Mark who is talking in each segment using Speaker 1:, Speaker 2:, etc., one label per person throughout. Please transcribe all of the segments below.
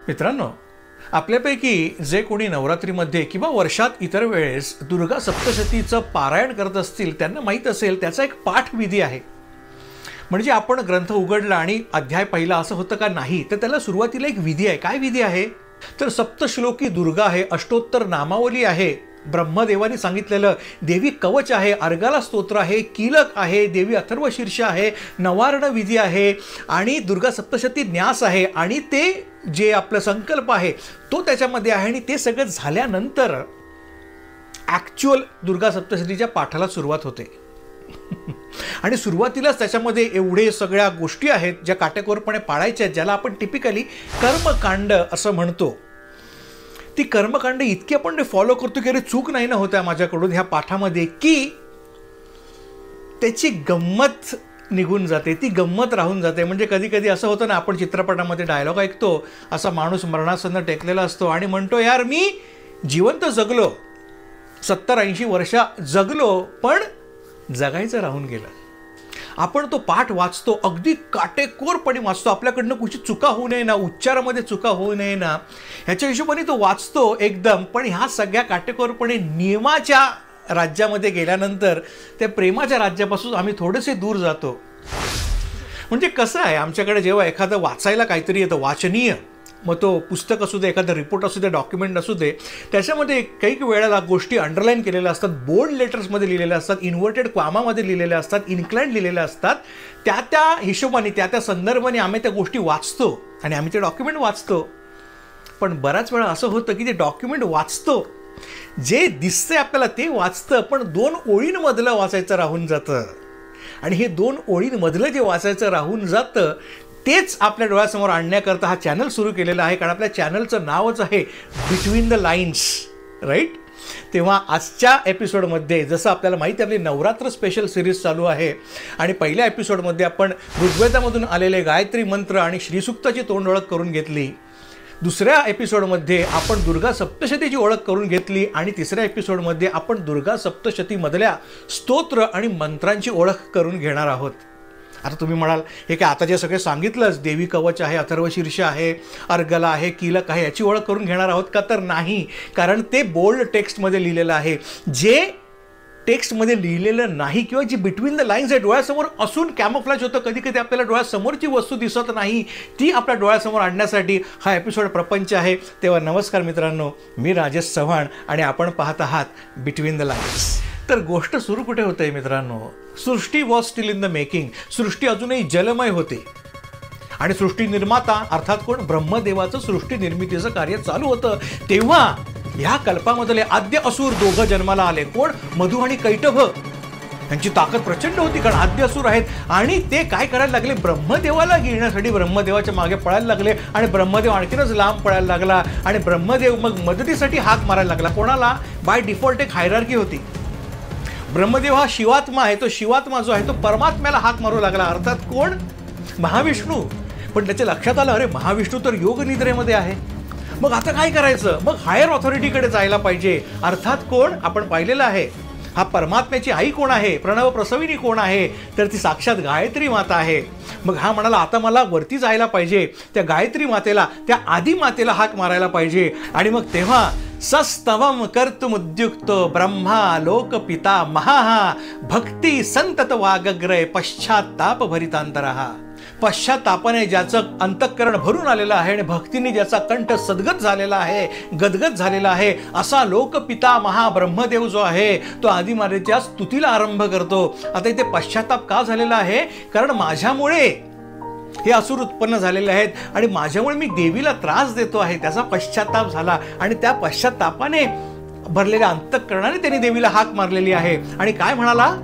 Speaker 1: मित्रांनो, आपल्यापैकी जे कोणी नवरात्रीमध्ये किंवा वर्षात इतर वेळेस दुर्गा सप्तशतीचं पारायण करत असतील त्यांना माहीत असेल त्याचा एक पाठ विधी आहे. म्हणजे आपण ग्रंथ उघडला आणि अध्याय पहिला असं होतं का नाही, तर त्याला सुरुवातीला एक विधी आहे. काय विधी आहे तर सप्तश्लोकी दुर्गा आहे, अष्टोत्तर नामावली आहे, ब्रह्मदेवानी सांगितलेलं देवी कवच आहे, अर्गाला स्तोत्र आहे, कीलक आहे, देवी अथर्वशीर्ष आहे, नवार्ण विधी आहे आणि दुर्गा सप्तशती न्यास आहे आणि ते जे आपलं संकल्प आहे तो त्याच्यामध्ये आहे. आणि ते सगळं झाल्यानंतर ॲक्च्युअल दुर्गा सप्तशतीच्या पाठाला सुरुवात होते. आणि सुरुवातीलाच त्याच्यामध्ये एवढे सगळ्या गोष्टी आहेत ज्या काटेकोरपणे पाळायच्या आहेत, ज्याला आपण टिपिकली कर्मकांड असं म्हणतो. ती कर्मकांड इतकी आपण फॉलो करतो की अरे चूक नाही ना होत्या माझ्याकडून ह्या पाठामध्ये, की त्याची गंमत निघून जाते, ती गंमत राहून जाते. म्हणजे कधी कधी असं होतं ना, आपण चित्रपटामध्ये डायलॉग ऐकतो, असा माणूस मरणासन्न टेकलेला असतो आणि म्हणतो यार मी जिवंत जगलो, 70-80 वर्ष जगलो, पण जगायचं राहून गेलं. आपण तो पाठ वाचतो, अगदी काटेकोरपणे वाचतो, आपल्याकडनं कुठची चुका होऊ नये ना, उच्चारामध्ये चुका होऊ नये ना ह्याच्या हिशोबाने तो वाचतो एकदम. पण ह्या सगळ्या काटेकोरपणे नियमाच्या राज्यामध्ये गेल्यानंतर त्या प्रेमाच्या राज्यापासून आम्ही थोडेसे दूर जातो. म्हणजे कसं आहे, आमच्याकडे जेव्हा एखादं वाचायला काहीतरी येतं वाचनीय, मग तो पुस्तक असू दे, एखादा रिपोर्ट असू दे, डॉक्युमेंट असू दे, त्याच्यामध्ये काही वेळेला गोष्टी अंडरलाईन केलेल्या असतात, बोल्ड लेटर्समध्ये लिहिलेल्या असतात, इन्व्हर्टेड क्वामामध्ये लिहिलेल्या असतात, इन्क्लाइंड लिहिलेल्या असतात. त्या हिशोबाने त्या संदर्भाने आम्ही त्या गोष्टी वाचतो आणि आम्ही ते डॉक्युमेंट वाचतो. पण बऱ्याच वेळा असं होतं की ते डॉक्युमेंट वाचतो, जे दिसतंय आपल्याला ते वाचतं, पण 2 ओळींमधलं वाचायचं राहून जातं. आणि हे 2 ओळींमधलं जे वाचायचं राहून जातं तेच आपल्या डोळ्यासमोर आणण्याकरता हा चॅनल सुरू केलेला आहे. कारण आपल्या चॅनलचं नावच आहे बिटवीन द लाईन्स, राईट. तेव्हा आजच्या एपिसोडमध्ये जसं आपल्याला माहिती आहे आपली नवरात्र स्पेशल सिरीज चालू आहे आणि पहिल्या एपिसोडमध्ये आपण ऋग्वेदामधून आलेले गायत्री मंत्र आणि श्रीसूक्ताची तोंड ओळख करून घेतली. दुसऱ्या एपिसोडमध्ये आपण दुर्गा सप्तशतीची ओळख करून घेतली आणि तिसऱ्या एपिसोडमध्ये आपण दुर्गा सप्तशतीमधल्या स्तोत्र आणि मंत्रांची ओळख करून घेणार आहोत. आता तुम्ही म्हणाल हे काय आता जे सगळे सांगितलंच, देवी कवच आहे, अथर्वशीर्ष आहे, अर्गला आहे, कीलक आहे, याची ओळख करून घेणार आहोत का, तर नाही. कारण ते बोल्ड टेक्स्टमध्ये लिहिलेलं आहे. जे टेक्स्टमध्ये लिहिलेलं नाही किंवा जी बिटवीन द लाईन्स आहे, डोळ्यासमोर असून कॅमोफ्लॅज होतं, कधी कधी आपल्याला डोळ्यासमोरची वस्तू दिसत नाही, ती आपल्या डोळ्यासमोर आणण्यासाठी हा एपिसोड प्रपंच आहे. तेव्हा नमस्कार मित्रांनो, मी राजेश चव्हाण आणि आपण पाहत आहात बिटवीन द लाईन्स. तर गोष्ट सुरू कुठे होते मित्रांनो, सृष्टी was still in the making. सृष्टी अजूनही जलमय होते आणि सृष्टी निर्माता अर्थात कोण, ब्रह्मदेवाचं सृष्टी निर्मितीचं कार्य चालू होतं. तेव्हा ह्या कल्पामधले आद्य असुर दोघं जन्माला आले. कोण, मधु आणि कैटभ. त्यांची ताकद प्रचंड होती कारण आद्य असुर आहेत आणि ते काय करायला लागले, ब्रह्मदेवाला गिळण्यासाठी ब्रह्मदेवाच्या मागे पळायला लागले आणि ब्रह्मदेव आणखीनच लांब पळायला लागला आणि ब्रह्मदेव मग मदतीसाठी हाक मारायला लागला. कोणाला, बाय डिफॉल्ट एक हायरार्की होती. ब्रह्मदेव हा शिवात्मा आहे, तो शिवात्मा जो आहे तो परमात्म्याला हाक मारू लागला, अर्थात कोण, महाविष्णू. पण त्याच्या लक्षात आलं अरे महाविष्णू तर योग निद्रेमध्ये आहे, मग आता काय करायचं, मग हायर ऑथॉरिटीकडे जायला पाहिजे. अर्थात कोण, आपण पाहिलेलं आहे हा परमात्म्याची आई कोण आहे, प्रणव प्रसविनी कोण आहे, तर ती साक्षात गायत्री माता आहे. मग हा म्हणाला आता मला वरती जायला पाहिजे, त्या गायत्री मातेला, त्या आदी मातेला हाक मारायला पाहिजे. आणि मग तेव्हा सस्तवम कर्तुमुद्युक्तो ब्रह्मा लोकपिता महाहा भक्ती संतत वागग्रय पश्चाताप भरितांतरः. पश्चातापाने ज्याचं अंतःकरण भरून आलेलं आहे आणि भक्तीने ज्याचा कंठ सद्गत झालेला आहे, गदगद झालेला आहे, असा लोकपिता महाब्रह्मदेव जो आहे तो आदिमातेच्या स्तुतीला आरंभ करतो. आता इथे पश्चाताप का झालेला आहे, कारण माझ्यामुळे हे असुर उत्पन्न झालेले आहेत आणि माझ्यामुळे मी देवीला त्रास देतो आहे, त्याचा पश्चाताप झाला आणि त्या पश्चातापाने भरलेल्या अंतःकरणाने त्यांनी देवीला हाक मारलेली आहे. आणि काय म्हणाला,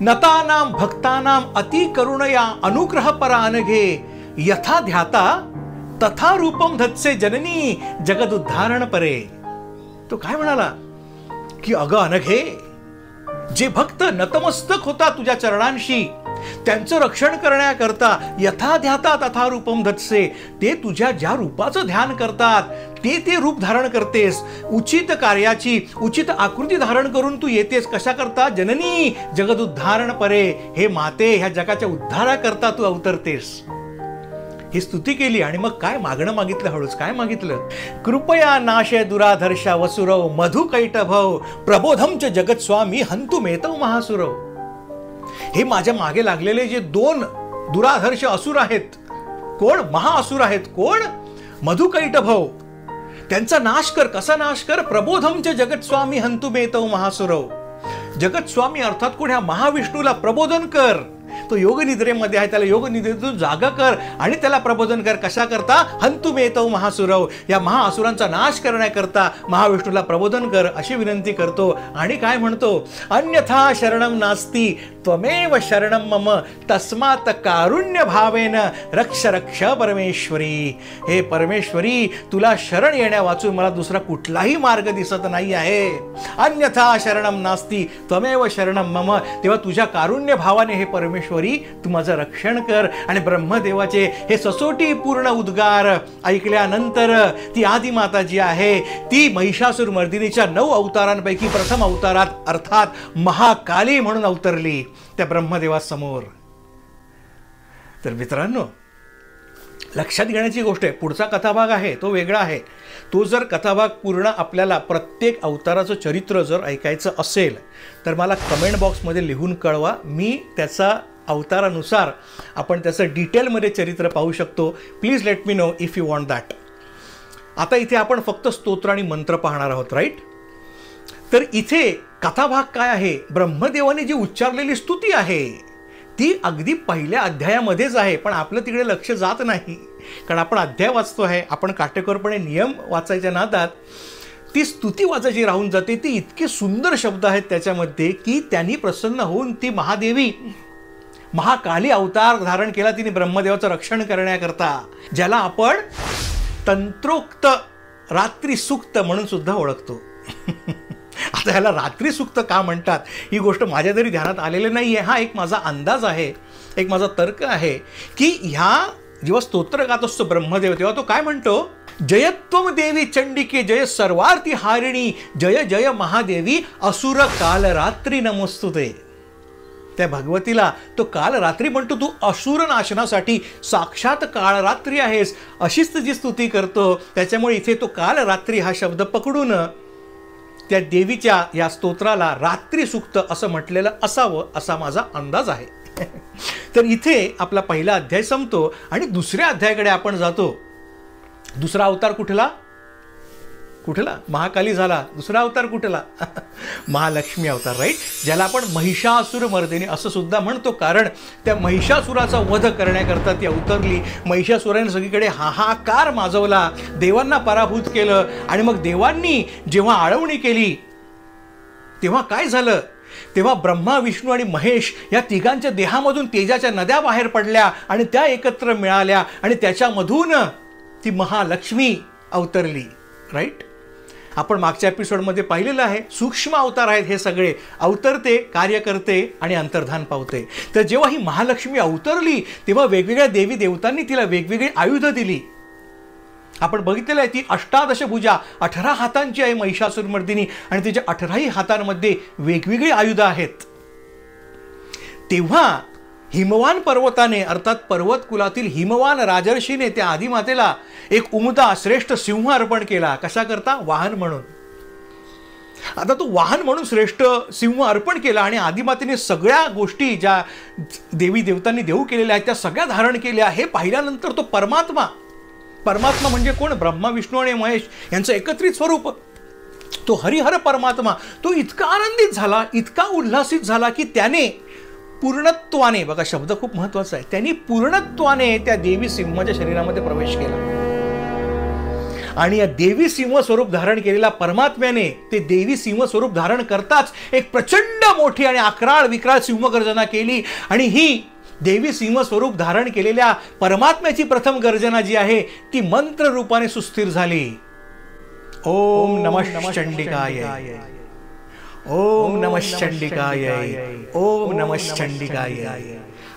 Speaker 1: नतानाम भक्तानाम अति करुणया अनुग्रह परा अनघे यथा ध्याता तथा रूपम धत्से जननी जगद उद्धारण परे. तो काय म्हणाला की अगं अनघे, जे भक्त नतमस्तक होता तुझ्या चरणांशी, त्यांचं रक्षण करण्याकरता यथा ध्याता तथा रूपम धत्से, ते तुझ्या ज्या रूपाचं ध्यान करतात ते रूप धारण करतेस. उचित कार्याची उचित आकृती धारण करून तू येतेस. कशा करता, जननी जगद उद्धारण परे, हे माते ह्या जगाच्या उद्धाराकरता तू अवतरतेस. ही स्तुती केली आणि मग काय मागणं मागितलं, हळूच काय मागितलं? कृपया नाशय दुराधर्षा वसुरव मधु कैटभव प्रबोधम च जगत स्वामी हंतु मेतव महासुरव. हे माझ्या मागे लागलेले जे 2 दुराधर्ष असुर आहेत, कोण? महाअसुर आहेत. कोण? मधु कैटभव. त्यांचा नाश कर. कसा नाश कर? प्रबोधम च जगत स्वामी हंतु मेतव महासुरव. जगत स्वामी अर्थात कोण? ह्या महाविष्णूला प्रबोधन कर. तो योगनिद्रेमध्ये आहे, त्याला योगनिद्रेतून जागा कर आणि त्याला प्रबोधन कर. कशा करता? हंतु मेतव महासुरव. या महाअसुरांचा नाश करण्याकरता महाविष्णूला प्रबोधन कर अशी विनंती करतो. आणि काय म्हणतो? अन्यथा शरणम नास्ती त्वमेव शरणम मम तस्मात कारुण्य भावेन रक्ष रक्ष परमेश्वरी. हे परमेश्वरी, तुला शरण येण्या वाचून मला दुसरा कुठलाही मार्ग दिसत नाही आहे. अन्यथा शरणम नास्ती त्वमेव शरणम मम. तेव्हा तुझ्या कारुण्य भावाने हे परमेश्वरी तू माझं रक्षण कर. आणि ब्रह्मदेवाचे हे ससोटी पूर्ण उद्गार ऐकल्यानंतर ती आदिमाता जी आहे ती महिषासुर मर्दिनीच्या 9 अवतारांपैकी प्रथम अवतारात अर्थात महाकाली म्हणून अवतरली त्या ब्रह्मदेवासमोर. तर मित्रांनो, लक्षात घेण्याची गोष्ट आहे, पुढचा कथाभाग आहे तो वेगळा आहे. तो जर कथाभाग पूर्ण आपल्याला प्रत्येक अवताराचं चरित्र जर ऐकायचं असेल तर मला कमेंट बॉक्समध्ये लिहून कळवा. मी त्याचा अवतारानुसार आपण त्याचं डिटेलमध्ये चरित्र पाहू शकतो. Please let me know if you want that. आता इथे आपण फक्त स्तोत्र आणि मंत्र पाहणार आहोत, राईट? तर इथे कथाभाग काय आहे? ब्रह्मदेवाने जी उच्चारलेली स्तुती आहे ती अगदी पहिल्या अध्यायामध्येच आहे, पण आपलं तिकडे लक्ष जात नाही, कारण आपण अध्याय वाचतो आहे. आपण काटेकोरपणे नियम वाचायच्या नादात ती स्तुती वाचायची राहून जाते. ती इतके सुंदर शब्द आहेत त्याच्यामध्ये की त्यांनी प्रसन्न होऊन ती महादेवी महाकाली अवतार धारण केला तिने ब्रह्मदेवाचं रक्षण करण्याकरता, ज्याला आपण तंत्रोक्त रात्री सूक्त म्हणून सुद्धा ओळखतो. आता ह्याला रात्री सूक्त का म्हणतात ही गोष्ट माझ्या तरी ध्यानात आलेली नाही आहे. हा एक माझा अंदाज आहे, एक माझा तर्क आहे की ह्या जेव्हा स्तोत्र गात असतो ब्रह्मदेव तेव्हा तो काय म्हणतो? जयत्वम देवी चंडिके जय सर्वार्थी हारिणी जय जय महादेवी असुर काल रात्री नमोस्तुते. त्या भगवतीला तो काल रात्री म्हणतो, तू असुर नाशनासाठी साक्षात काळ रात्री आहेस अशीच जी स्तुती करतो. त्याच्यामुळे इथे तो काल रात्री हा शब्द पकडून त्या देवीच्या या स्तोत्राला रात्री सूक्त असं म्हटलेलं असावं असा माझा अंदाज आहे. तर इथे आपला पहिला अध्याय संपतो आणि दुसऱ्या अध्यायाकडे आपण जातो. दुसरा अवतार कुठला? महाकाली झाला. दुसरा अवतार कुठला? महालक्ष्मी अवतार, राईट? ज्याला आपण महिषासुर मर्दिनी असं सुद्धा म्हणतो, कारण त्या महिषासुराचा वध करण्याकरता ती अवतरली. महिषासुराने सगळीकडे हाहाकार माजवला, देवांना पराभूत केलं. आणि मग देवांनी जेव्हा आळवणी केली तेव्हा काय झालं? तेव्हा ब्रह्मा, विष्णू आणि महेश या तिघांच्या देहामधून तेजाच्या नद्या बाहेर पडल्या आणि त्या एकत्र मिळाल्या आणि त्याच्यामधून ती महालक्ष्मी अवतरली, राईट? आपण मागच्या एपिसोडमध्ये पाहिलेलं आहे. सूक्ष्म अवतार आहेत हे सगळे, अवतरते, कार्य करते आणि अंतर्धान पावते. तर जेव्हा ही महालक्ष्मी अवतरली तेव्हा वेगवेगळ्या देवी देवतांनी तिला वेगवेगळी आयुधं दिली. आपण बघितलेलं आहे ती 18 भुजा 18 हातांची आहे महिषासुरमर्दिनी आणि तिच्या 18ही हातांमध्ये वेगवेगळी आयुधं आहेत. तेव्हा हिमवान पर्वताने अर्थात पर्वत कुलातील हिमवान राजर्षीने त्या आदिमातेला एक उमदा श्रेष्ठ सिंह अर्पण केला. कशा करता? वाहन म्हणून. आता तो वाहन म्हणून श्रेष्ठ सिंह अर्पण केला आणि आदिमातेने सगळ्या गोष्टी ज्या देवी देवतांनी देऊ केलेल्या आहेत त्या सगळ्या धारण केल्या. हे पाहिल्यानंतर तो परमात्मा म्हणजे कोण? ब्रह्मा, विष्णू आणि महेश यांचं एकत्रित स्वरूप, तो हरिहर परमात्मा, तो इतका आनंदित झाला, इतका उल्हासित झाला की त्याने पूर्णत्वाने, बघा शब्द खूप महत्वाचा आहे, त्यांनी पूर्णत्वाने त्या देवी सिंहाच्या शरीरामध्ये प्रवेश केला. आणि या देवी सिंह स्वरूप धारण केलेल्या परमात्म्याने ते देवी सिंह स्वरूप धारण करताच एक प्रचंड मोठी आणि अकराळ विक्राळ सिंहगर्जना केली. आणि ही देवी सिंह स्वरूप धारण केलेल्या परमात्म्याची प्रथम गर्जना जी आहे ती मंत्र रूपाने सुस्थिर झाली. ओम नमः चंडिकाय, ओम नमः चंडिकाय, ओम नमः चंडिकाय.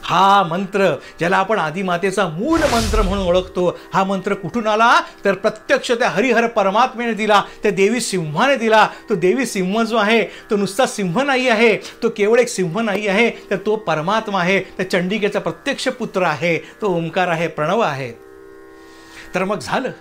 Speaker 1: हा मंत्र ज्याला आपण आदिमातेचा मूल मंत्र म्हणून ओळखतो, हा मंत्र कुठून आला तर प्रत्यक्ष त्या हरिहर परमात्मेने दिला, त्या देवी सिंहाने दिला. तो देवी सिंह जो आहे तो नुसता सिंह नाही आहे, तो केवळ एक सिंह नाही आहे, तर तो परमात्मा आहे, त्या चंडिकेचा प्रत्यक्ष पुत्र आहे, तो ओंकार आहे, प्रणव आहे. तर मग झालं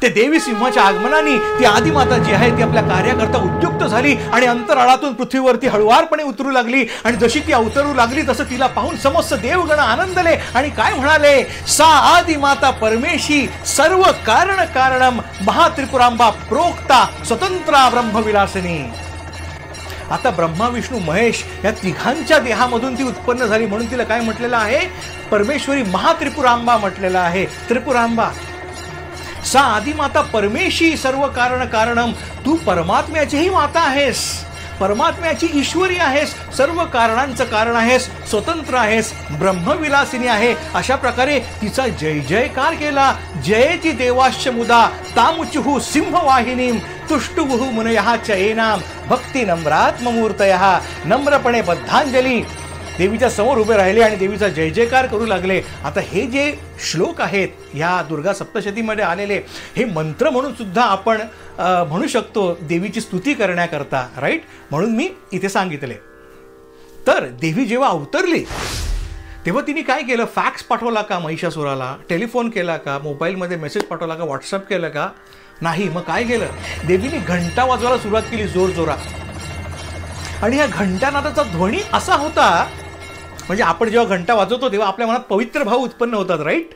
Speaker 1: ते देवी सिंहाच्या आगमनाने ती आदिमाता जी आहे ती आपल्या कार्याकरता उद्युक्त झाली आणि अंतराळातून पृथ्वीवरती हळुवारपणे उतरू लागली. आणि जशी ती अवतरू लागली तसं तिला पाहून समस्त देवगण आनंदले आणि काय म्हणाले, सा आदिमाता परमेशी सर्व कारण कारणम महात्रिपुरांबा प्रोक्ता स्वतंत्रा ब्रह्मविलासिनी. आता ब्रह्मा विष्णू महेश या तिघांच्या देहामधून ती उत्पन्न झाली म्हणून तिला काय म्हटलेलं आहे, परमेश्वरी महात्रिपुरांबा म्हटलेलं आहे. त्रिपुरांबा सा आदिमाता परमेशी सर्व कारण कारणम. तू परमात्म्याचीही माता आहेस, परमात्म्याची ईश्वरी आहेस, सर्व कारणांचं कारण आहेस, स्वतंत्र आहेस, ब्रह्मविलासिनी आहे. अशा प्रकारे तिचा जय जयकार केला. जयेती देवाश्च मुदा तामुचुहु सिंहवाहिनीम तुष्टुगुहु मुनयः च एनाम भक्ती नम्रात्ममूर्तयः. नम्रपणे बद्धांजली देवीच्या समोर उभे राहिले आणि देवीचा जय जयकार करू लागले. आता हे जे श्लोक आहेत ह्या दुर्गा सप्तशतीमध्ये आलेले, हे मंत्र म्हणून सुद्धा आपण म्हणू शकतो देवीची स्तुती करण्याकरता, राईट. म्हणून मी इथे सांगितले. तर देवी जेव्हा अवतरली तेव्हा तिने काय केलं, फॅक्स पाठवला का महिषासुराला, टेलिफोन केला का, मोबाईलमध्ये मेसेज पाठवला का, व्हॉट्सअप केलं का, नाही. मग काय केलं, देवीने घंटा वाजवायला सुरुवात केली जोरजोरात. आणि ह्या घंटानादाचा ध्वनी असा होता, म्हणजे आपण जेव्हा घंटा वाजवतो तेव्हा आपल्या मनात पवित्र भाव उत्पन्न होतात, राईट.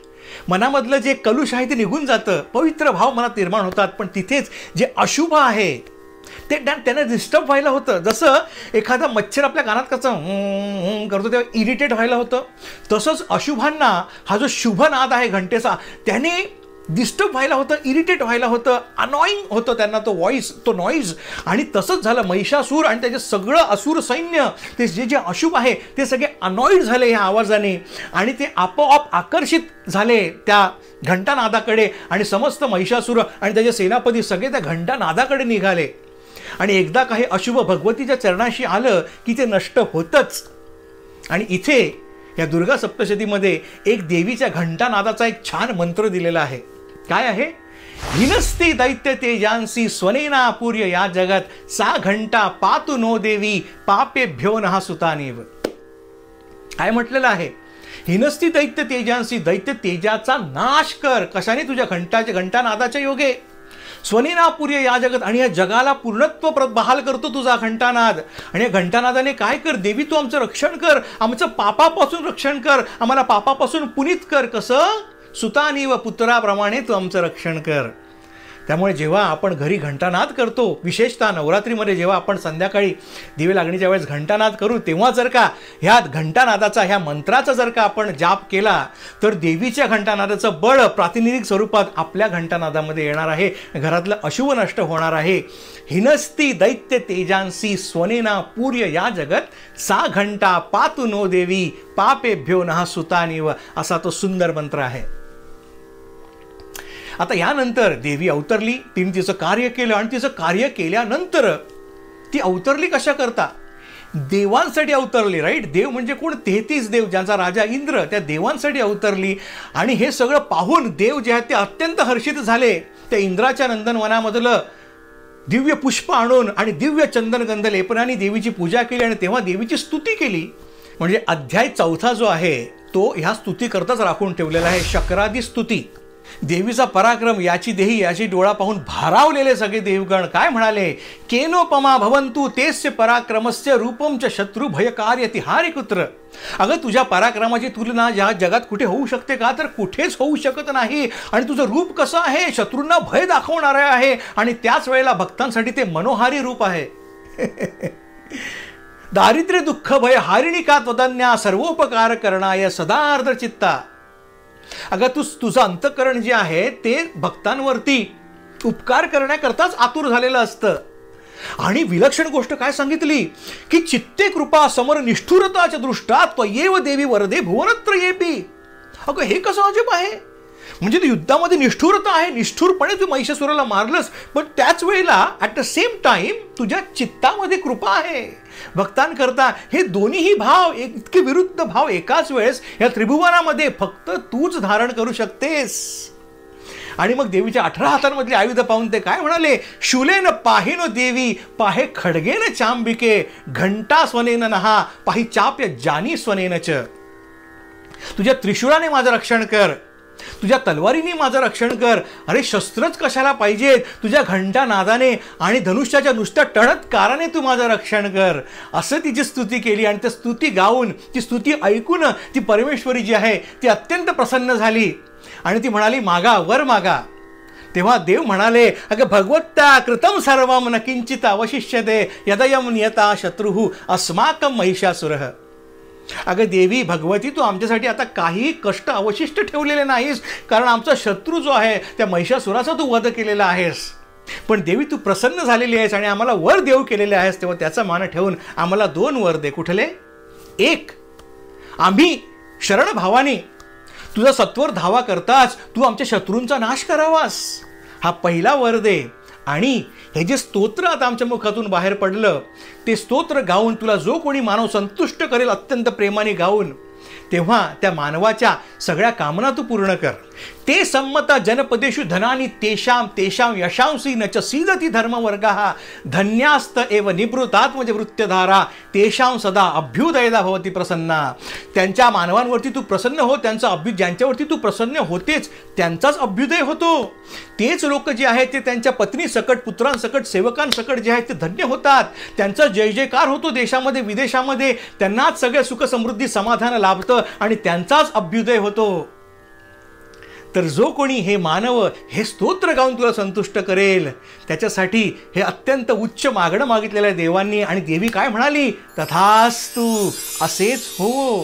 Speaker 1: मनामधलं जे कलुष आहे ते निघून जातं, पवित्र भाव मनात निर्माण होतात. पण तिथेच जे अशुभ आहे ते त्यांना डिस्टर्ब व्हायला होतं. जसं एखादा मच्छर आपल्या कानात कसं करतो तेव्हा इरिटेट व्हायला होतं, तसंच अशुभांना हा जो शुभ नाद आहे घंटेचा त्याने डिस्टर्ब व्हायला होतं, इरिटेट व्हायला होतं, अनॉईंग होतं त्यांना तो व्हॉइस, तो नॉईज. आणि तसंच झालं. महिषासूर आणि त्याचे सगळं असुर सैन्य, ते जे जे अशुभ आहे ते सगळे अनॉईड झाले ह्या आवाजाने आणि ते आपोआप आकर्षित झाले त्या घंटानादाकडे. आणि समस्त महिषासूर आणि त्याचे सेनापती सगळे त्या घंटानादाकडे निघाले. आणि एकदा काही अशुभ भगवतीच्या चरणाशी आलं की ते नष्ट होतच. आणि इथे या दुर्गा सप्तशतीमध्ये एक देवीच्या घंटानादाचा एक छान मंत्र दिलेला आहे. काय आहे, हिनस्ती दैत्य तेजांसी स्वनेना पूर्य या जगत सा घंटा पातु नो देवी पापेभ्यो नहा सुतानीव. काय म्हटलेलं आहे, हिनस्ती दैत्य तेजांसी, दैत्य तेजाचा नाश कर. कशाने, तुझ्या घंटानादाच्या योगे. स्वनेनापूर्य या जगत, आणि या जगाला पूर्णत्व बहाल करतो तुझा घंटानाद. आणि या घंटानादाने काय कर, देवी तू आमचं रक्षण कर, आमचं पापापासून रक्षण कर, आम्हाला पापापासून पुनीत कर. कसं, सुतानी व पुत्राप्रमाणे तू आमचं रक्षण कर. त्यामुळे जेव्हा आपण घरी घंटानाद करतो, विशेषतः नवरात्रीमध्ये जेव्हा आपण संध्याकाळी दिवे लागणीच्या वेळेस घंटानाद करू, तेव्हा जर का ह्या घंटानादाचा, ह्या मंत्राचा जर का आपण जाप केला तर देवीच्या घंटानादाचं बळ प्रातिनिधिक स्वरूपात आपल्या घंटानादामध्ये येणार आहे. घरातलं अशुभ नष्ट होणार आहे. हिनस्ती दैत्य तेजांसी स्वनेना पूर्य या जगत सा घंटा पातु नो देवी पापेभ्यो नहा सुतानीव, असा तो सुंदर मंत्र आहे. आता यानंतर देवी अवतरली, तिने तिचं कार्य केलं. आणि तिचं कार्य केल्यानंतर ती अवतरली कशा करता, देवांसाठी अवतरली, राईट. देव म्हणजे कोण, 33 देव ज्यांचा राजा इंद्र, त्या देवांसाठी अवतरली. आणि हे सगळं पाहून देव जे आहेत ते अत्यंत हर्षित झाले. त्या इंद्राच्या नंदनवनामधलं दिव्य पुष्प आणून आणि दिव्य चंदनगंध लेपनाने देवीची पूजा केली आणि तेव्हा देवीची स्तुती केली. म्हणजे अध्याय 4 जो आहे तो ह्या स्तुती करताच राखून ठेवलेला आहे, शक्रादी स्तुती. देवीचा पराक्रम, याची देही याची डोळा पाहून भारावलेले सगळे देवगण काय म्हणाले, केनोपमा भवंतु तेस्य पराक्रमस्य रूपम च शत्रू भयकार्य तिहारी कुत्र. अगं, तुझ्या पराक्रमाची तुलना या जगात कुठे होऊ शकते का, तर कुठेच होऊ शकत नाही. आणि तुझं रूप कसं आहे, शत्रूंना भय दाखवणारे आहे आणि त्याच वेळेला भक्तांसाठी ते मनोहारी रूप आहे. दारिद्र्य दुःख भय हारिणी का त्वदन्या सर्वोपकार करणाय सदार्थ चित्ता. अगं, तुझं अंतःकरण जे आहे ते भक्तांवरती उपकार करण्याकरताच आतुर झालेलं असतं. आणि विलक्षण गोष्ट काय सांगितली की चित्ते कृपा समर निष्ठुरताच्या दृष्टा त्वयेव देवी वरदे भुवनत्र येपी. अगं, हे कसं अजब आहे. म्हणजे तू युद्धामध्ये निष्ठुरता आहे, निष्ठुरपणे तू महिषासुराला मारलंस, पण त्याच वेळेला ॲट द सेम टाइम तुझ्या चित्तामध्ये कृपा आहे भक्तांकरता. हे दोन्हीही भाव, इतके विरुद्ध भाव एकाच वेळेस या त्रिभुवनामध्ये फक्त तूच धारण करू शकतेस. आणि मग देवीच्या 18 हातांमधली आयुध पाहून ते काय म्हणाले, शूलेन पाहिनो देवी पाहे खडगेन चांबिके, घंटा स्वनेन नहा पाही चाप्य जानी स्वनेन च. तुझ्या त्रिशूळाने माझं रक्षण कर, तुझ्या तलवारीने माझं रक्षण कर. अरे शस्त्रच कशाला पाहिजेत, तुझ्या घंटा नादाने आणि धनुष्याच्या नुसत्या टणत्काराने तू माझं रक्षण कर. असं तिची स्तुती केली. आणि त्या स्तुती गाऊन, ती स्तुती ऐकून ती परमेश्वरी जी आहे ती अत्यंत प्रसन्न झाली आणि ती म्हणाली, मागा, वर मागा. तेव्हा देव म्हणाले, अगं भगवत्ता कृतम सर्वम न किंचित अवशिष्यते यदयम नियता शत्रुः अस्माकं महिषासुरः. अगं देवी भगवती, तू आमच्यासाठी आता काही कष्ट अवशिष्ट ठेवलेले नाहीस, कारण आमचा शत्रू जो आहे त्या महिषासुराचा तू वध केलेला आहेस. पण देवी तू प्रसन्न झालेली आहेस आणि आम्हाला वर देव केलेले आहेस, तेव्हा त्याचा मान ठेवून आम्हाला 2 वर दे. कुठले? एक, आम्ही शरण भावानी तुझा सत्वर धावा करताच तू आमच्या शत्रूंचा नाश करावास, हा पहिला वर दे. आणि हे जे स्तोत्र आता आमच्या मुखातून बाहेर पडलं, ते स्तोत्र गाऊन तुला जो कोणी मानव संतुष्ट करेल अत्यंत प्रेमाने गाऊन, तेव्हा त्या मानवाच्या सगळ्या कामना तू पूर्ण कर. ते संमता जनपदेषु धनानी तेषां तेषां यशांसी न च सीदती धर्मवर्गः धन्यास्त एव निवृत्तात्मज वृत्त्यधारा तेषां सदा अभ्युदयदा भवती प्रसन्ना. त्यांच्या मानवांवरती तू प्रसन्न हो, त्यांचा ज्यांच्यावरती तू प्रसन्न होतेच त्यांचाच अभ्युदय होतो. तेच लोक जे आहेत ते त्यांच्या पत्नी सकट, पुत्रांसकट, सेवकांसकट जे आहेत ते धन्य होतात. त्यांचा जय जयकार होतो देशामध्ये विदेशामध्ये, त्यांनाच सगळे सुख समृद्धी समाधान लाभतं आणि त्यांचाच अभ्युदय होतो. तर जो कोणी हे मानव हे स्तोत्र गाऊन तुला संतुष्ट करेल, त्याच्यासाठी हे अत्यंत उच्च मागणं मागितलेलं आहे देवांनी. आणि देवी काय म्हणाली, तथास्तु, असेच हो.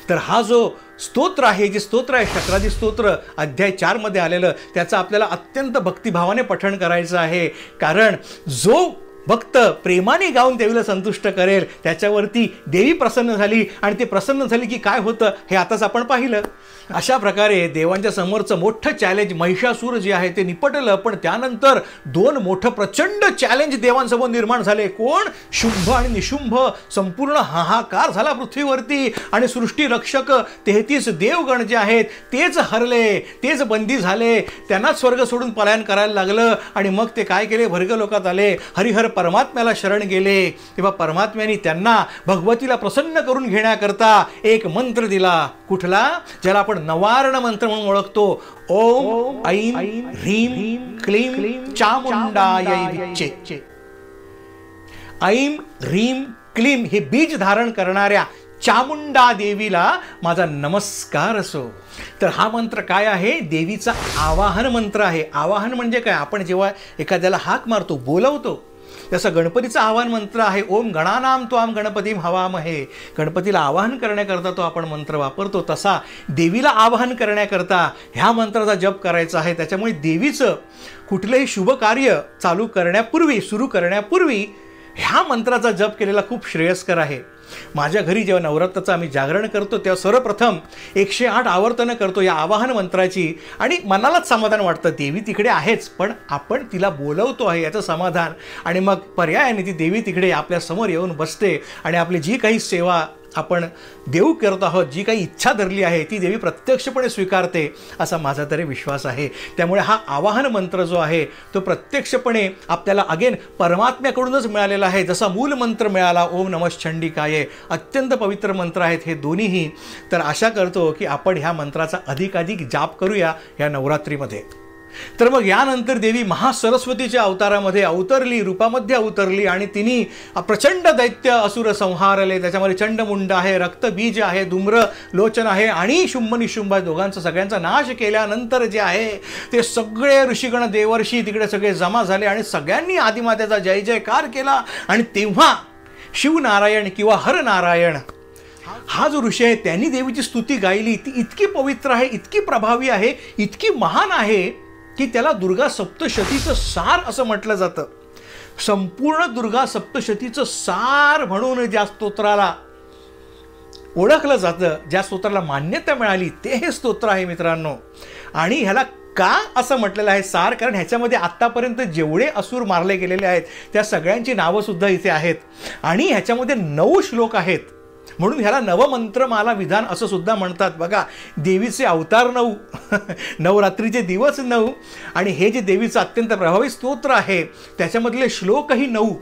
Speaker 1: तर हा जो स्तोत्र आहे, जे स्तोत्र आहे शक्रादी स्तोत्र अध्याय 4 मध्ये आलेलं, त्याचं आपल्याला अत्यंत भक्तिभावाने पठण करायचं आहे. कारण जो भक्त प्रेमाने गाऊन देवीला संतुष्ट करेल त्याच्यावरती देवी प्रसन्न झाली. आणि ते प्रसन्न झाली की काय होतं हे आताच आपण पाहिलं. अशा प्रकारे देवांच्या समोरचं मोठं चॅलेंज महिषासूर जे आहे ते निपटलं. पण त्यानंतर 2 मोठं प्रचंड चॅलेंज देवांसमोर निर्माण झाले. कोण? शुंभ आणि निशुंभ. संपूर्ण हाहाकार झाला पृथ्वीवरती आणि सृष्टी रक्षक 33 देवगण जे आहेत तेच हरले, तेच बंदी झाले. त्यांनाच स्वर्ग सोडून पलायन करायला लागलं. आणि मग ते काय केले, वर्ग लोकात आले, हरिहर परमात्म्याला शरण गेले. तेव्हा परमात्म्याने त्यांना भगवतीला प्रसन्न करून घेण्याकरता एक मंत्र दिला. कुठला? ज्याला आपण नवारण मंत्र म्हणून ओळखतो. ओम ऐं ह्रीं क्लीं चामुंडायै विच्चे. ऐं ह्रीं क्लीं हे बीज धारण करणाऱ्या चामुंडा देवीला माझा नमस्कार असो. तर हा मंत्र काय आहे? देवीचा आवाहन मंत्र आहे. आवाहन म्हणजे काय? आपण जेव्हा एखाद्याला हाक मारतो, बोलवतो, जसं गणपतीचा आवाहन मंत्र आहे, ओम गणानाम त्वाम गणपतीम हवामहे. गणपतीला आवाहन करण्याकरता तो आपण मंत्र वापरतो, तसा देवीला आवाहन करण्याकरता ह्या मंत्राचा जप करायचा आहे. त्याच्यामुळे देवीचं कुठलंही शुभ कार्य चालू करण्यापूर्वी, सुरू करण्यापूर्वी ह्या मंत्राचा जप केलेला खूप श्रेयस्कर आहे. माझ्या घरी जेव्हा नवरात्राचं आम्ही जागरण करतो तेव्हा सर्वप्रथम 108 आवर्तनं करतो या आवाहन मंत्राची. आणि मनालाच समाधान वाटतं, देवी तिकडे आहेच पण आपण तिला बोलवतो आहे याचं समाधान. आणि मग पर्यायाने ती देवी तिकडे आपल्या समोर येऊन बसते आणि आपली जी काही सेवा आपण देऊ करत आहोत, जी काही इच्छा धरली आहे ती देवी प्रत्यक्षपणे स्वीकारते असा माझा तरी विश्वास आहे. त्यामुळे हा आवाहन मंत्र जो आहे तो प्रत्यक्षपणे आपल्याला अगेन परमात्म्याकडूनच मिळालेला आहे. जसा मूल मंत्र मिळाला ओम नमः चंडिकाय, अत्यंत पवित्र मंत्र आहेत हे दोन्हीही. तर आशा करतो की आपण ह्या मंत्राचा अधिकाधिक जाप करूया या नवरात्रीमध्ये. तर मग यानंतर देवी महासरस्वतीच्या अवतारामध्ये अवतरली, रूपामध्ये अवतरली आणि तिने प्रचंड दैत्य असुर संहारले. त्याच्यामध्ये चंडमुंड आहे, रक्तबीज आहे, धूम्र लोचन आहे आणि शुंभ निशुंभ दोघांचा सगळ्यांचा नाश केल्यानंतर जे आहे ते सगळे ऋषीगण देवर्षी तिकडे सगळे जमा झाले आणि सगळ्यांनी आदिमातेचा जय जयकार केला. आणि तेव्हा शिवनारायण किंवा हरनारायण हा जो ऋषी आहे त्यांनी देवीची स्तुती गायली. ती इतकी पवित्र आहे, इतकी प्रभावी आहे, इतकी महान आहे की त्याला दुर्गा सप्तशतीचं सार असं म्हटलं जातं. संपूर्ण दुर्गा सप्तशतीचं सार म्हणून ज्या स्तोत्राला ओळखलं जातं, ज्या स्तोत्राला मान्यता मिळाली ते हे स्तोत्र आहे मित्रांनो. आणि ह्याला का असं म्हटलेलं आहे सार, कारण ह्याच्यामध्ये आत्तापर्यंत जेवढे असुर मारले गेलेले आहेत त्या सगळ्यांची नावंसुद्धा इथे आहेत आणि ह्याच्यामध्ये 9 श्लोक आहेत. म्हणून ह्याला नवमंत्रमाला विधान असं सुद्धा म्हणतात. बघा, देवीचे अवतार 9, नवरात्रीचे दिवस 9 आणि हे जे देवीचं अत्यंत प्रभावी स्तोत्र आहे त्याच्यामधले श्लोकही 9.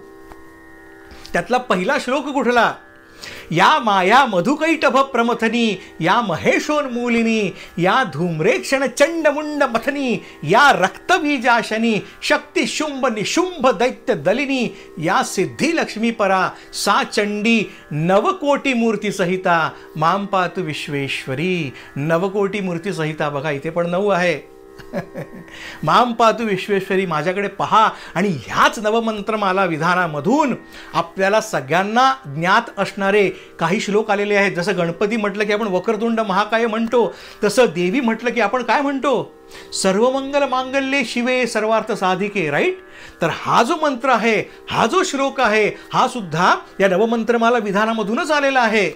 Speaker 1: त्यातला पहिला श्लोक कुठला? या माया मधुकैटभ प्रमथनी, या महेशोन्मूलिनी, या धूम्रेक्षण चंडमुंड मथनी, या रक्तबीजाशनी, शक्ती शुंभ निशुंभ दैत्य दलिनी, या सिद्धी लक्ष्मी परा, सा चंडी नवकोटी मूर्ती सहिता, माम पातु विश्वेश्वरी. नवकोटी मूर्ती सहिता, बघा इथे पण 9 आहे. माम पातु विश्वेश्वरी, माझ्याकडे पहा. आणि ह्याच नवमंत्रमाला विधानामधून आपल्याला सगळ्यांना ज्ञात असणारे काही श्लोक आलेले आहेत. जसं गणपती म्हटलं की आपण वक्रतुंड महाकाय म्हणतो, तसं देवी म्हटलं की आपण काय म्हणतो? सर्वमंगल मांगल्ये शिवे सर्वार्थ साधिके. राईट. तर हा जो मंत्र आहे, हा जो श्लोक आहे, हा सुद्धा या नवमंत्रमाला विधानामधूनच आलेला आहे.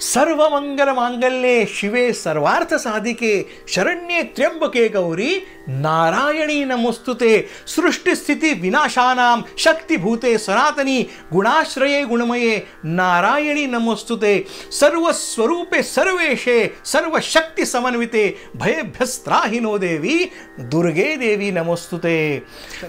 Speaker 1: सर्व मंगल मांगल्ये शिवे सर्वार्थ साधिके, शरण्ये त्र्यंबके गौरी नारायणी नमोस्तुते, सृष्टिस्थिती विनाशानां शक्तिभूते सनातनी, गुणाश्रये गुणमये नारायणी नमोस्तुते, सर्व स्वरूपे सर्वेशे सर्व शक्ती समन्विते, भयभ्यस्त्राहिनो देवी दुर्गे देवी नमोस्तुते.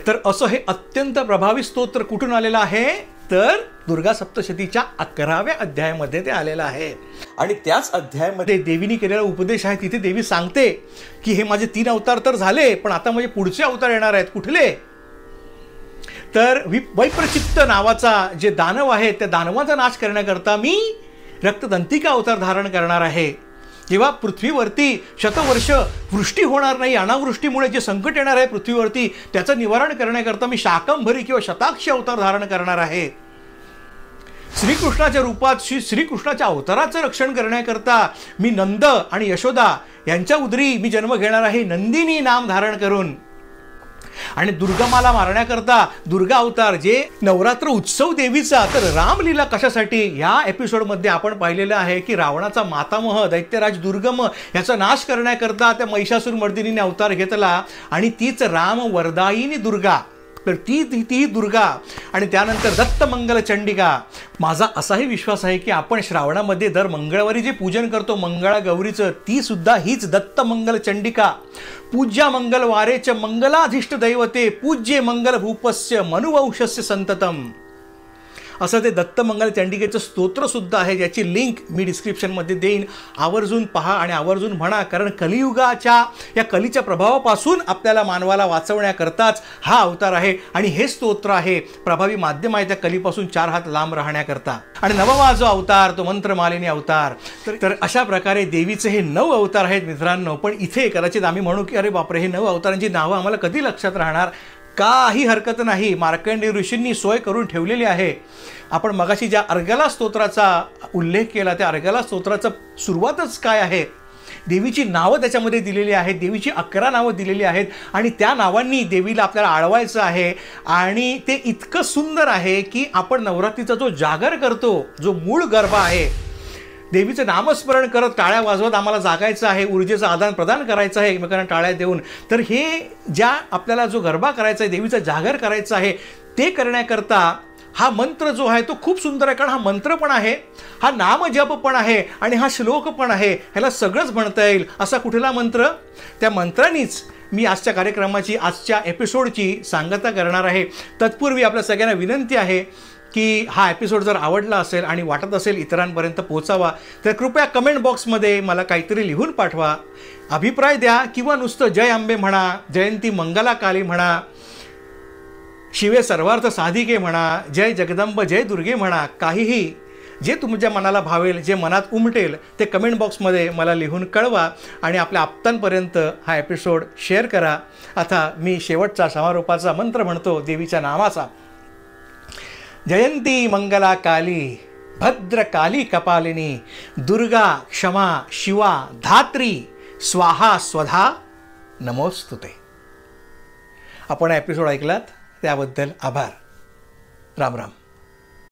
Speaker 1: तर असं हे अत्यंत प्रभावी स्तोत्र कुठून आलेलं आहे? तर दुर्गा सप्तशतीच्या 11व्या अध्यायामध्ये ते आलेलं आहे. आणि त्याच अध्यायामध्ये देवीने केलेला उपदेश आहे. तिथे देवी सांगते की हे माझे 3 अवतार तर झाले, पण आता माझे पुढचे अवतार येणार आहेत. कुठले? तर वैप्रचित्त नावाचा जे दानव आहे त्या दानवाचा नाश करण्याकरता मी रक्तदंतिका अवतार धारण करणार आहे. जेव्हा पृथ्वीवरती शतवर्ष वृष्टी होणार नाही, अनावृष्टीमुळे जे संकट येणार आहे पृथ्वीवरती त्याचं निवारण करण्याकरता मी शाकंभरी किंवा शताक्षी अवतार धारण करणार आहे. श्रीकृष्णाच्या रूपात श्रीकृष्णाच्या अवताराचं रक्षण करण्याकरता मी नंद आणि यशोदा यांच्या उदरी मी जन्म घेणार आहे, नंदिनी नाम धारण करून. आणि दुर्गमाला मारण्याकरता दुर्गा अवतार, जे नवरात्र उत्सव देवीचा. तर रामलीला कशासाठी? या एपिसोडमध्ये आपण पाहिलेलं आहे की रावणाचा मातामह दैत्यराज दुर्गम याचा नाश करण्याकरता त्या महिषासुर मर्दिनीने अवतार घेतला आणि तीच राम वरदायिनी दुर्गा. तर ती दुर्गा. आणि त्यानंतर दत्तमंगल चंडिका. माझा असाही विश्वास आहे की आपण श्रावणामध्ये दर मंगळवारी जे पूजन करतो मंगळा गौरीचं, ती सुद्धा हीच दत्तमंगल चंडिका. पूज्या मंगलवारेच मंगलाधिष्ट दैवते, पूज्ये मंगल भूपस्य मनुवंशस्य संततम. असं ते दत्तमंगल चंडिकेचं स्तोत्रसुद्धा आहे, ज्याची लिंक मी डिस्क्रिप्शनमध्ये देईन. आवर्जून पहा आणि आवर्जून म्हणा, कारण कलियुगाच्या या कलीच्या प्रभावापासून आपल्याला मानवाला वाचवण्याकरताच हा अवतार आहे. आणि हे स्तोत्र आहे प्रभावी माध्यम आहे त्या कलीपासून 4 हात लांब राहण्याकरता. आणि 9वा जो अवतार तो मंत्रमालिनी अवतार. तर अशा प्रकारे देवीचे हे 9 अवतार आहेत मित्रांनो. पण इथे कदाचित आम्ही म्हणू की अरे बापरे, हे 9 अवतारांची नावं आम्हाला कधी लक्षात राहणार? काही हरकत नाही, मार्कंडेय ऋषींनी सोय करून ठेवलेली आहे. आपण मगाशी ज्या अर्गला स्तोत्राचा उल्लेख केला त्या अर्गला स्तोत्राचं सुरुवातच काय आहे? देवीची नावं त्याच्यामध्ये दिलेली आहेत. देवीची 11 नावं दिलेली आहेत आणि त्या नावांनी देवीला आपल्याला आळवायचं आहे. आणि ते इतकं सुंदर आहे की आपण नवरात्रीचा जो जागर करतो, जो मूळ गरबा आहे, देवीचं नामस्मरण करत टाळ्या वाजवत आम्हाला जागायचं आहे, ऊर्जेचं आदान प्रदान करायचं आहे एकमेकांना टाळ्या देऊन. तर हे ज्या आपल्याला जो गरबा करायचा आहे, देवीचा जागर करायचा आहे, ते करण्याकरता हा मंत्र जो आहे तो खूप सुंदर आहे. कारण हा मंत्र पण आहे, हा नामजप पण आहे आणि हा श्लोक पण आहे. ह्याला सगळंच म्हणता येईल. असा कुठला मंत्र? त्या मंत्रानीच मी आजच्या कार्यक्रमाची, आजच्या एपिसोडची सांगता करणार आहे. तत्पूर्वी आपल्या सगळ्यांना विनंती आहे की हा एपिसोड जर आवडला असेल आणि वाटत असेल इतरांपर्यंत पोहोचावा, तर कृपया कमेंट बॉक्समध्ये मला काहीतरी लिहून पाठवा, अभिप्राय द्या. किंवा नुसतं जय अंबे म्हणा, जयंती मंगला काली म्हणा, शिवे सर्वार्थ साधिके म्हणा, जय जगदंब जय दुर्गे म्हणा. काहीही जे तुमच्या मनाला भावेल, जे मनात उमटेल ते कमेंट बॉक्समध्ये मला लिहून कळवा आणि आपल्या आप्तांपर्यंत हा एपिसोड शेअर करा. आता मी शेवटचा समारोपाचा मंत्र म्हणतो देवीच्या नावाचा. जयंती मंगला काली भद्रकाली कपालिनी, दुर्गा क्षमा शिवा धात्री स्वाहा स्वधा नमोस्तुते. आपण एपिसोड ऐकलात त्याबद्दल आभार. राम राम.